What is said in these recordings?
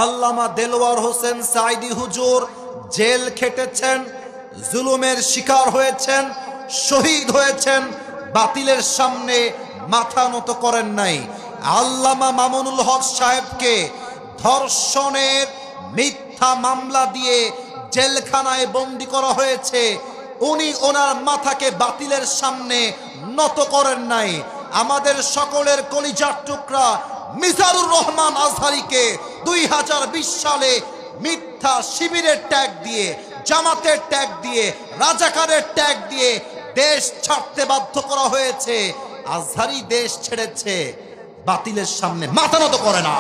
আল্লামা দেলোয়ার হোসেন সাঈদী হুজুর জেল খেটেছেন, জুলুমের শিকার হয়েছেন, শহীদ হয়েছেন, বাতিলের সামনে মাথা নত করেন নাই। আল্লামা মামুনুল হক সাহেবকে ধর্ষণের মিথ্যা মামলা দিয়ে জেলখানায় বন্দী করা হয়েছে, উনি ওনার মাথাকে বাতিলের সামনে নত করেন নাই। আমাদের সকলের কলিজার টুকরা মিজানুর রহমান আজহারীকে 2020 সালে মিথ্যা শিবিরের ট্যাগ দিয়ে, জামাতের ট্যাগ দিয়ে, রাজাকারের ট্যাগ দিয়ে দেশ ছাড়তে বাধ্য করা হয়েছে। আজহারী দেশ ছেড়েছে, বাতিলের সামনে মাথা নত করে না।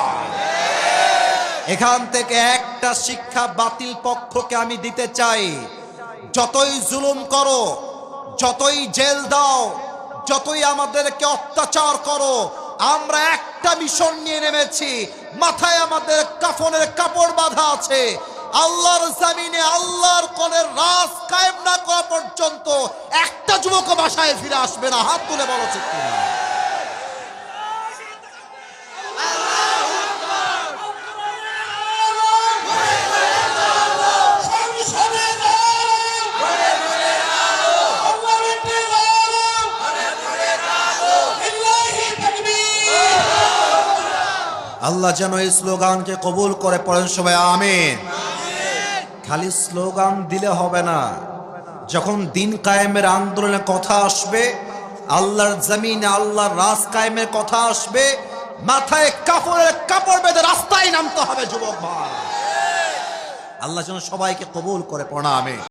এখান থেকে একটা শিক্ষা বাতিল পক্ষকে আমি দিতে চাই, যতই জুলুম করো, যতই জেল দাও, যতই আমাদেরকে অত্যাচার করো, আমরা একটা মিশন নিয়ে নেমেছি। মাথায় আমাদের কাফনের কাপড় বাঁধা আছে। আল্লাহর জমিনে আল্লাহর কোনের রাজ কায়েম না করা পর্যন্ত একটা যুবক বাসায় ফিরে আসবে না। হাত তুলে বলো ঠিক কিনা? আল্লাহ যেন এই স্লোগানকে কবুল করে, পড়েন সবাই আমিন। খালি স্লোগান দিলে হবে না, যখন দিন কায়েমের আন্দোলনের কথা আসবে, আল্লাহর জমিনে আল্লাহর রাজ কায়েমের কথা আসবে, মাথায় কাপড়ের কাপড় বেঁধে রাস্তায় নামতে হবে যুবক ভাই। আল্লাহ যেন সবাইকে কবুল করে, পড়া আমিন।